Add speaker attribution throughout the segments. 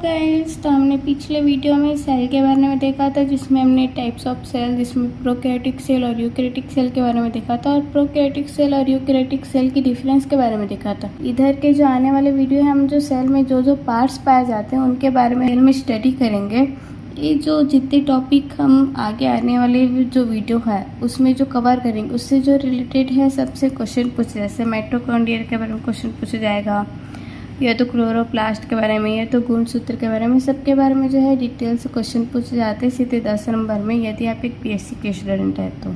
Speaker 1: Guys, तो हमने पिछले वीडियो में सेल के बारे में देखा था, जिसमें हमने टाइप्स ऑफ सेल, जिसमें प्रोकैरियोटिक सेल और यूकैरियोटिक सेल के बारे में देखा था, और प्रोकैरियोटिक सेल और यूकैरियोटिक सेल की डिफरेंस के बारे में देखा था। इधर के जो आने वाले वीडियो है, हम जो सेल में जो पार्ट्स पाए जाते हैं उनके बारे में स्टडी करेंगे। ये जो जितने टॉपिक हम आगे आने वाले जो वीडियो है उसमें जो कवर करेंगे, उससे जो रिलेटेड है सबसे क्वेश्चन पूछे, जैसे माइटोकॉन्ड्रिया के बारे में क्वेश्चन पूछा जाएगा, या तो क्लोरोप्लास्ट के बारे में, या तो गुणसूत्र के बारे में, सबके बारे में जो है डिटेल से क्वेश्चन पूछे जाते हैं सीधे 10 नंबर में। यदि आप एक पीएससी के स्टूडेंट है तो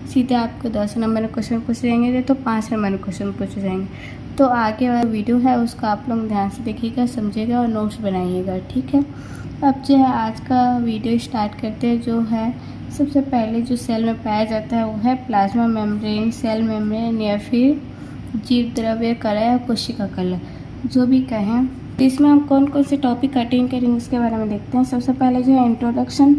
Speaker 1: सीधे आपको 10 नंबर में क्वेश्चन पूछे जाएंगे, तो 5 नंबर में क्वेश्चन पूछे जाएंगे। तो आगे वाला वीडियो है उसका आप लोग ध्यान से देखिएगा, समझिएगा और नोट्स बनाइएगा, ठीक है। अब जो है आज का वीडियो स्टार्ट करते हैं। जो है सबसे पहले जो सेल में पाया जाता है वो है प्लाज्मा मेम्ब्रेन, सेल मेम्ब्रेन, या फिर जीव द्रव्य कला या कोशिका कला, जो भी कहें। तो इसमें हम कौन कौन से टॉपिक अटेंड करेंगे उसके बारे में देखते हैं। सबसे पहले जो है introduction,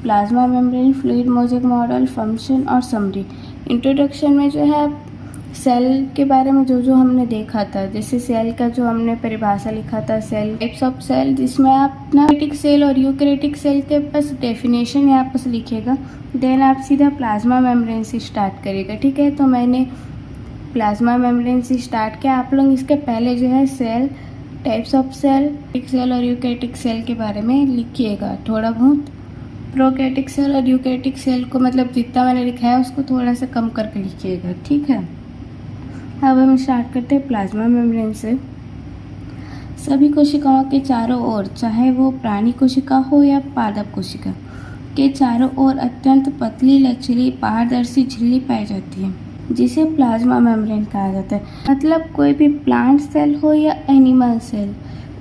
Speaker 1: plasma membrane, fluid mosaic model, function और समरी। इंट्रोडक्शन में जो है सेल के बारे में जो हमने देखा था, जैसे सेल का जो हमने परिभाषा लिखा था, सेल टाइप्स ऑफ सेल, जिसमें आप प्रोकैरियोटिक सेल और यूकैरियोटिक सेल के पास डेफिनेशन यहाँ पर लिखिएगा। देन आप सीधा प्लाज्मा मेम्ब्रेन से स्टार्ट करिएगा, ठीक है। तो मैंने प्लाज्मा मेम्ब्रेन से स्टार्ट किया। आप लोग इसके पहले जो है सेल टाइप्स ऑफ सेल और यूकैरियोटिक सेल के बारे में लिखिएगा थोड़ा बहुत। प्रोकैरियोटिक सेल और यूकैरियोटिक सेल को मतलब जितना मैंने लिखा है उसको थोड़ा सा कम करके लिखिएगा, ठीक है। अब हम स्टार्ट करते हैं प्लाज्मा मेम्ब्रेन से। सभी कोशिकाओं के चारों ओर, चाहे वो प्राणी कोशिका हो या पादप कोशिका, के चारों ओर अत्यंत पतली, लचीली, पारदर्शी झिल्ली पाई जाती है, जिसे प्लाज्मा मेम्ब्रेन कहा जाता है। मतलब कोई भी प्लांट सेल हो या एनिमल सेल,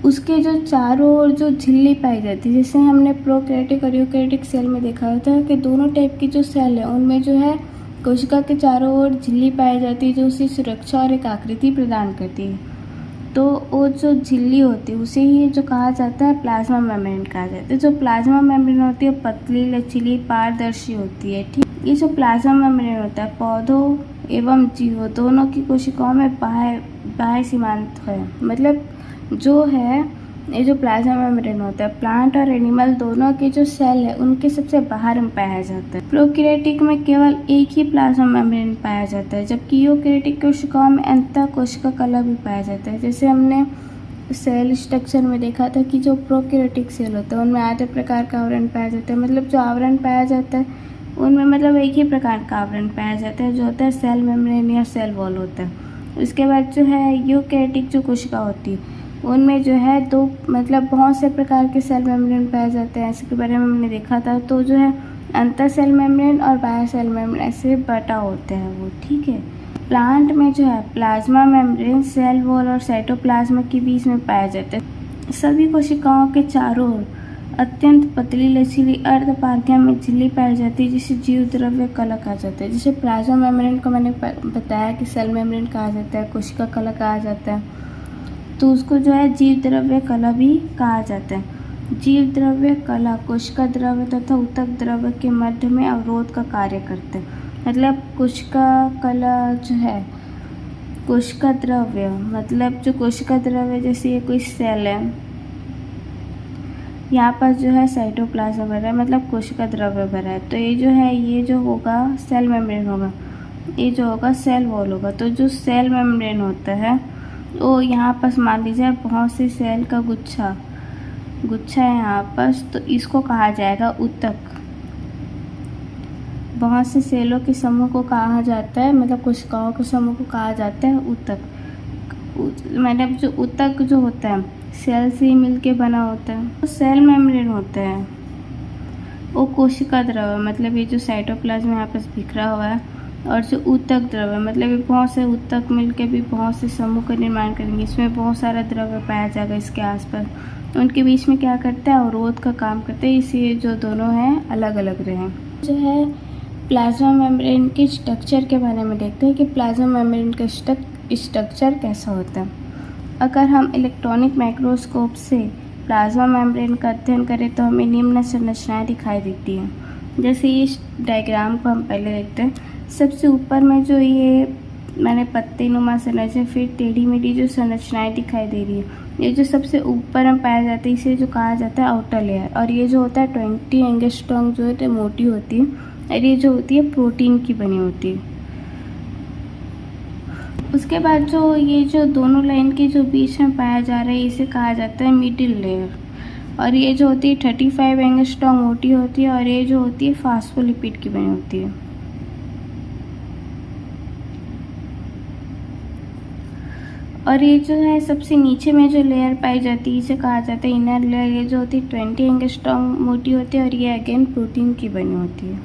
Speaker 1: उसके जो चारों ओर जो झिल्ली पाई जाती है, जैसे हमने प्रोकैरियोटिक और यूकैरियोटिक सेल में देखा होता है कि दोनों टाइप की जो सेल है उनमें जो है कोशिका के चारों ओर झिल्ली पाई जाती है, जो उसे सुरक्षा और एक आकृति प्रदान करती है। तो वो जो झिल्ली होती है उसे ही जो कहा जाता है प्लाज्मा मेम्ब्रेन कहा जाता है। जो प्लाज्मा मेम्ब्रेन होती है पतली, लचीली, पारदर्शी होती है, ठीक। ये जो प्लाज्मा मेम्ब्रेन होता है पौधों एवं जीवों दोनों की कोशिकाओं में बाह्य सीमांत है। मतलब जो है ये जो प्लाज्मा मेम्ब्रेन होता है प्लांट और एनिमल दोनों के जो सेल है उनके सबसे बाहर में पाया जाता है। प्रोकैरियोटिक में केवल एक ही प्लाज्मा मेम्ब्रेन पाया जाता है, जबकि यूकैरियोटिक कोशिकाओं में अंतः कोशिका कला भी पाया जाता है। जैसे हमने सेल स्ट्रक्चर में देखा था कि जो प्रोकैरियोटिक सेल होता है उनमें आधे प्रकार का आवरण पाया जाता है। मतलब जो आवरण पाया जाता है उनमें मतलब एक ही प्रकार का आवरण पाया जाता है, जो होता है सेल मेम्ब्रेन या सेल वॉल होता है। उसके बाद जो है यूकैरियोटिक जो कोशिका होती है उनमें जो है दो मतलब बहुत से प्रकार के सेल मेम्ब्रेन पाए जाते हैं, इसके बारे में हमने देखा था। तो जो है अंतर सेल मेम्ब्रेन और बाह्य सेल मेम्ब्रेन ऐसे बटा होते हैं वो, ठीक है। प्लांट में जो है प्लाज्मा मेम्ब्रेन सेल वॉल और साइटोप्लाज्म के बीच में पाया जाता है। सभी कोशिकाओं के चारों ओर अत्यंत पतली, लचीली, अर्धपारगम्य में झिल्ली पाई जाती है, जिसे जीव द्रव्य कला कहा जाता है। जैसे प्लाज्मा मेम्ब्रेन को मैंने बताया कि सेल मेम्ब्रेन कहा जाता है, कोशिका कला कहा जाता है, तो उसको जो है जीव द्रव्य कला भी कहा जाता है। जीव द्रव्य कला कोशिका द्रव्य तथा ऊतक द्रव्य के मध्य में अवरोध का कार्य करते हैं। मतलब कोशिका कला जो है कोशिका द्रव्य, मतलब जो कोशिका द्रव्य जैसे ये कोई सेल है, यहाँ पर जो है साइटोप्लाज्म भरा है, मतलब कोशिका द्रव्य भरा है। तो ये जो है ये जो होगा सेल मेम्ब्रेन होगा, ये जो होगा सेल वॉल होगा। तो जो सेल मेम्ब्रेन होता है वो यहाँ पर मान लीजिए बहुत से सेल का गुच्छा है यहाँ पर, तो इसको कहा जाएगा ऊतक। बहुत से सेलों के समूह को कहा जाता है, मतलब कोशिकाओं के समूह को कहा जाता है ऊतक। मतलब जो ऊतक जो होता है सेल से मिल के बना होता है। तो सेल मेम्ब्रेन होता है वो कोशिका द्रव्य, मतलब ये जो साइटोप्लाज्म यहाँ पर बिखरा हुआ है, और जो ऊतक द्रव्य मतलब ये बहुत से ऊतक मिलके भी बहुत से समूह का निर्माण करेंगे। इसमें बहुत सारा द्रव्य पाया जाएगा इसके आसपास, उनके बीच में क्या करता है अवरोध का काम करते हैं, इसलिए जो दोनों हैं अलग अलग रहें। जो है प्लाज्मा मेम्ब्रेन के स्ट्रक्चर के बारे में देखते हैं कि प्लाज्मा मेम्ब्रेन का स्ट्रक्चर कैसा होता है। अगर हम इलेक्ट्रॉनिक माइक्रोस्कोप से प्लाज्मा मेम्ब्रेन का अध्ययन करें तो हमें निम्न संरचनाएं दिखाई देती हैं। जैसे इस डायग्राम को हम पहले देखते हैं। सबसे ऊपर में जो ये मैंने पत्ते नुमा संरचना, फिर टेढ़ी मेढ़ी जो संरचनाएं दिखाई दे रही है, ये जो सबसे ऊपर में पाया जाता है इसे जो कहा जाता है आउटर लेयर। और ये जो होता है 20 एंगस्ट्रॉम जो है मोटी होती है, और ये जो होती है प्रोटीन की बनी होती है। उसके बाद जो ये जो दोनों लाइन के जो बीच में पाया जा रहा है इसे कहा जाता है मिडिल लेयर। और ये जो होती है 35 एंगस्ट्रॉम मोटी होती है, और ये जो होती है फास्फोलिपिड की बनी होती है। और ये जो है सबसे नीचे में जो लेयर पाई जाती है इसे कहा जाता है इनर लेयर। ये जो होती है 20 एंगस्ट्रॉम मोटी होती है, और ये अगेन प्रोटीन की बनी होती है।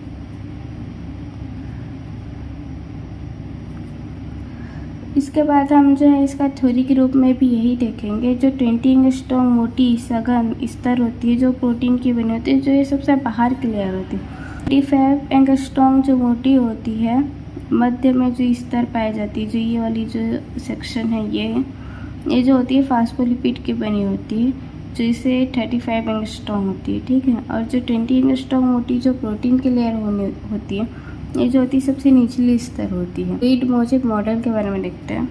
Speaker 1: इसके बाद हम जो है इसका थ्योरी के रूप में भी यही देखेंगे। जो 20 एंगस्ट्रॉम मोटी सघन स्तर होती है जो प्रोटीन की बनी होती है, जो ये सबसे बाहर की लेयर होती है। 35 एंगस्ट्रॉम जो मोटी होती है, मध्य में जो स्तर पाई जाती है, जो ये वाली जो सेक्शन है ये जो होती है फास्फोलिपिड की बनी होती है, जो इसे 35 एंगस्ट्रॉम होती है, ठीक है। और जो 20 एंगस्ट्रॉम मोटी जो प्रोटीन की लेयर होती है, ये जो होती है सबसे निचली स्तर होती है। फ्लूइड मोज़ेक मॉडल के बारे में देखते हैं।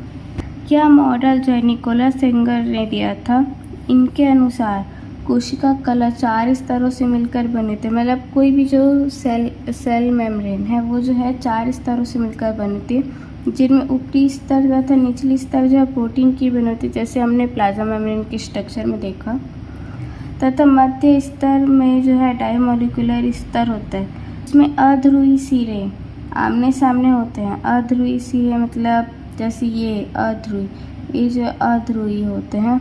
Speaker 1: क्या मॉडल जो है निकोलस सेंगर ने दिया था, इनके अनुसार कोशिका कला 4 स्तरों से मिलकर बने थे। मतलब कोई भी जो सेल मेम्ब्रेन है वो जो है 4 स्तरों से मिलकर बने थे, जिनमें ऊपरी स्तर तथा निचली स्तर जो है प्रोटीन की बनी होती है, जैसे हमने प्लाज्मा मेम्ब्रेन के स्ट्रक्चर में देखा। तथा मध्य स्तर में जो है डायमोलिकुलर स्तर होता है, इसमें अध्रुवी सिरे आमने सामने होते हैं। अध्रुवी सिरे मतलब जैसे ये अध्रुवी, ये जो अध्रुवी होते हैं,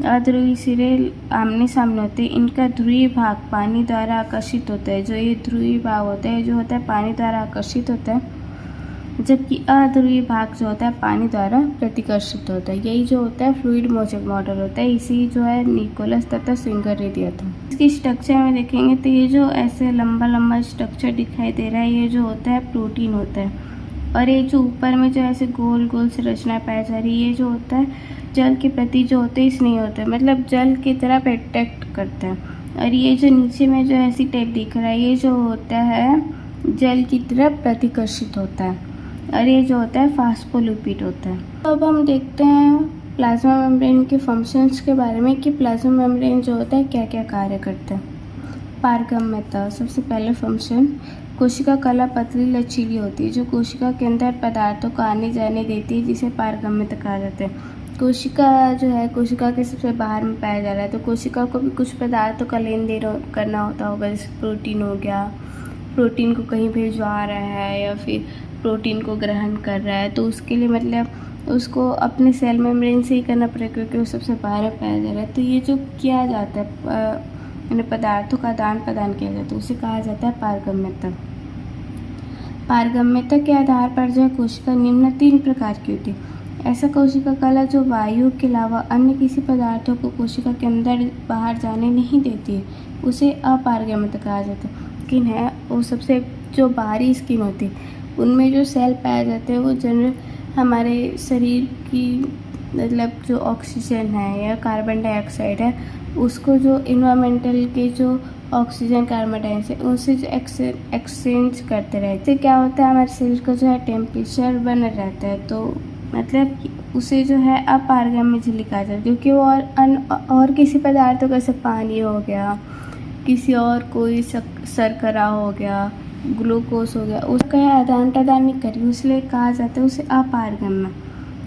Speaker 1: अध्रुवी सिरे आमने सामने होते हैं। इनका ध्रुवीय भाग पानी द्वारा आकर्षित होता है। जो ये ध्रुवीय भाग होता है जो होता है पानी द्वारा आकर्षित होता है, जबकि अध्रुवीय भाग जो होता है पानी द्वारा प्रतिकर्षित होता है। यही जो होता है फ्लूइड मोज़ेक मॉडल होता है। इसी जो है निकोलस तथा सेंगर ने दिया था। इसकी स्ट्रक्चर में देखेंगे तो ये जो ऐसे लंबा लंबा स्ट्रक्चर दिखाई दे रहा है, ये जो होता है प्रोटीन होता है। और ये जो ऊपर में जो ऐसे गोल गोल संरचना पाई जा रही है, ये जो होता है जल के प्रति जो होते हैं स्नेह होता है, मतलब जल की तरह अट्रैक्ट करता है। और ये जो नीचे में जो ऐसी टाइप दिख रहा है, ये जो होता है जल की तरफ प्रतिकर्षित होता है, और ये जो होता है फास्फोलिपिड होता है। तो अब हम देखते हैं प्लाज्मा मेम्ब्रेन के फंक्शंस के बारे में कि प्लाज्मा मेम्ब्रेन जो होता है क्या क्या कार्य करता है। पारगम्यता सबसे पहले फंक्शन। कोशिका कला पतली लचीली होती है, जो कोशिका के अंदर पदार्थों को आने जाने देती है, जिसे पारगम्यता कहा जाता है। कोशिका जो है कोशिका के सबसे बाहर में पाया जा रहा है, तो कोशिका को भी कुछ पदार्थों का लेन देन करना होता होगा, जैसे प्रोटीन हो गया, प्रोटीन को कहीं भिजवा रहा है या फिर प्रोटीन को ग्रहण कर रहा है, तो उसके लिए मतलब उसको अपने सेल मेम्ब्रेन से ही करना पड़ेगा, क्योंकि वो सबसे बाहर पाया जा रहा है। तो ये जो किया जाता है पदार्थों का आदान प्रदान किया जाता है, उसे कहा जाता है पारगम्यता। पारगम्यता के आधार पर जो है कोशिका निम्न 3 प्रकार की होती है। ऐसा कोशिका कला जो वायु के अलावा अन्य किसी पदार्थों को कोशिका के अंदर बाहर जाने नहीं देती है, उसे अपारगम्यता कहा जाता है। स्किन है वो सबसे जो बाहरी स्किन होती है, उनमें जो सेल पाए जाते हैं वो जनरल हमारे शरीर की मतलब जो ऑक्सीजन है या कार्बन डाइऑक्साइड है, उसको जो इन्वायरमेंटल के जो ऑक्सीजन कार्बन डाइऑक्साइड उनसे जो एक्सचेंज करते रहते हैं। इससे क्या होता है हमारे शरीर का जो है टेम्परेचर बना रहता है, तो मतलब उसे जो है अपारगम्य झिल्ली कहा जाता है, क्योंकि वो और किसी पदार्थों का जैसे पानी हो गया, किसी और कोई शर्करा हो गया, ग्लूकोज हो गया, उसका आदान प्रदान नहीं करी, इसलिए कहा जाता है उसे अपारगम्य।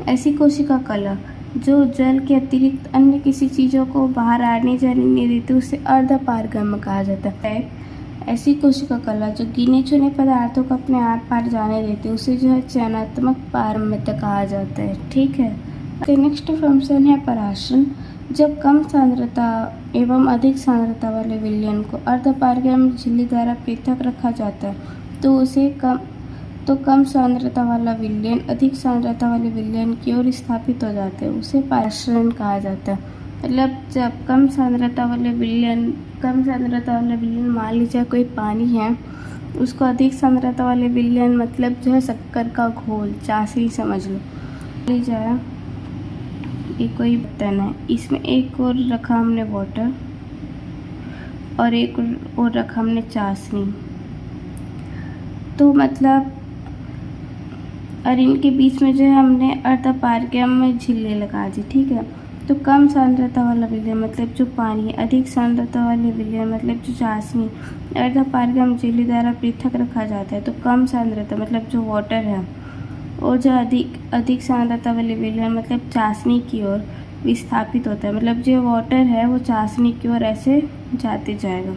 Speaker 1: ऐसी कोशिका कला जो जल के अतिरिक्त अन्य किसी चीज़ों को बाहर आने जाने नहीं देती, उसे अर्धपारगम्य कहा जाता है। ऐसी कोशिका कला जो गिने चुने पदार्थों को अपने आर पार जाने देती है, उसे जो है चयनात्मक पारगम्यता कहा जाता है, ठीक है। तो नेक्स्ट फंक्शन है पराशरण। जब कम सांद्रता एवं अधिक सांद्रता वाले विलयन को अर्धपारगम्य झिल्ली द्वारा पृथक रखा जाता है, तो उसे कम सांद्रता वाला विलयन अधिक सांद्रता वाले विलयन की ओर स्थापित हो जाते हैं, उसे पराशरण कहा जाता है। मतलब जब कम सांद्रता वाले विलयन मान लीजिए कोई पानी है, उसको अधिक सांद्रता वाले विलयन मतलब जो है शक्कर का घोल, चाशनी समझ लो, ली जाए ये कोई बर्तन है, इसमें एक और रखा हमने वाटर और एक और रखा हमने चाशनी, तो मतलब और इनके बीच में जो है हमने अर्धपारगम में झिल्ली लगा दी, ठीक है। तो कम सांद्रता वाला विलयन मतलब जो पानी, अधिक सांद्रता वाले विलयन मतलब जो चाशनी अर्धपारगम झिल्ली द्वारा पृथक रखा जाता है। तो कम सांद्रता मतलब जो वाटर है, और जो अधिक सांद्रता वाले विलयन मतलब चाशनी की ओर विस्थापित होता है। मतलब जो वाटर है वो चाशनी की ओर ऐसे जाते जाएगा,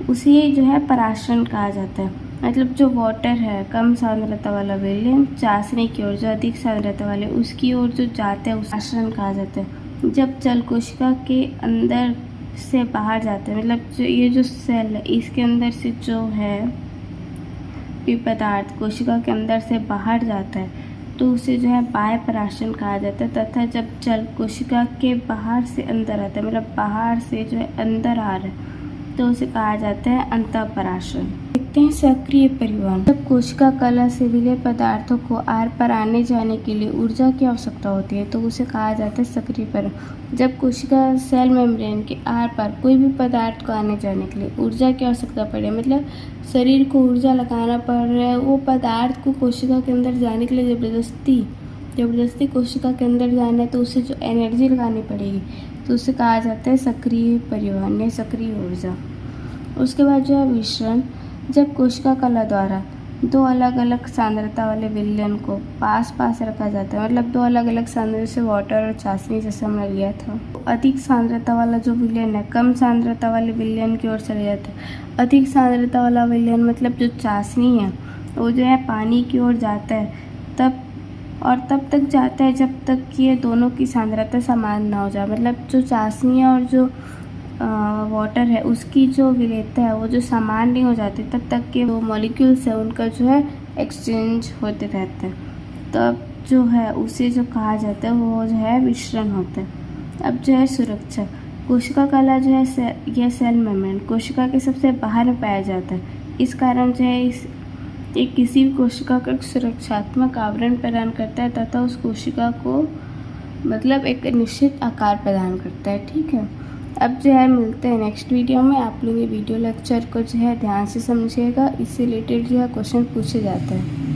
Speaker 1: उसे जो है पराशरण कहा जाता है। मतलब जो वाटर है कम सांद्रता वाला विलयन चाशनी की ओर, जो अधिक सांद्रता वाले उसकी ओर जो जाता है उसे पराशरण कहा जाता है। जब जल कोशिका के अंदर से बाहर जाता है, मतलब जो ये जो सेल है इसके अंदर से जो है कोई पदार्थ कोशिका के अंदर से बाहर जाता है तो उसे जो है बाह्य पराशरण कहा जाता है। तथा जब जल कोशिका के बाहर से अंदर आता है, मतलब बाहर से जो है अंदर आ रहा है, तो उसे कहा जाता है अंतःपराशरण। देखते हैं सक्रिय परिवहन। जब कोशिका कला से विलेय पदार्थों को आर पार आने जाने के लिए ऊर्जा की आवश्यकता होती है तो उसे कहा जाता है सक्रिय परिवहन। जब कोशिका सेल मेम्ब्रेन के आर पार कोई भी पदार्थ को आने जाने के लिए ऊर्जा की आवश्यकता पड़े, मतलब शरीर को ऊर्जा लगाना पड़ रहा है, वो पदार्थ को कोशिका के अंदर जाने के लिए जबरदस्ती कोशिका के अंदर जाना है तो उसे जो एनर्जी लगानी पड़ेगी तो उसे कहा जाता है सक्रिय परिवहन या सक्रिय ऊर्जा। उसके बाद जो है विसरण। जब कोशिका कला द्वारा दो अलग अलग सांद्रता वाले विलयन को पास पास रखा जाता है, मतलब दो अलग अलग सांद्रता से वाटर और चाशनी जैसे हमने लिया था, तो अधिक सांद्रता वाला जो विलयन है कम सांद्रता वाले विलयन की ओर चले जाता है। अधिक सांद्रता वाला विलयन मतलब जो चाशनी है वो जो है पानी की ओर जाता है तब तक जाता है जब तक कि ये दोनों की सांद्रता समान ना हो जाए। मतलब जो चाशनी और जो वाटर है उसकी जो विलेयता है वो जो समान नहीं हो जाती तब तक के वो मॉलिक्यूल्स है उनका जो है एक्सचेंज होते रहते हैं, तब जो है उसे जो कहा जाता है वो जो है विसरण होता है। अब जो है सुरक्षा। कोशिका कला जो है यह सेल मेम्ब्रेन कोशिका के सबसे बाहर में पाया जाता है। इस कारण जो है ये किसी भी कोशिका का सुरक्षात्मक आवरण प्रदान करता है तथा उस कोशिका को मतलब एक निश्चित आकार प्रदान करता है, ठीक है। अब जो है मिलते हैं नेक्स्ट वीडियो में। आप लोग ये वीडियो लेक्चर को जो है ध्यान से समझिएगा, इससे रिलेटेड जो है क्वेश्चन पूछे जाते हैं।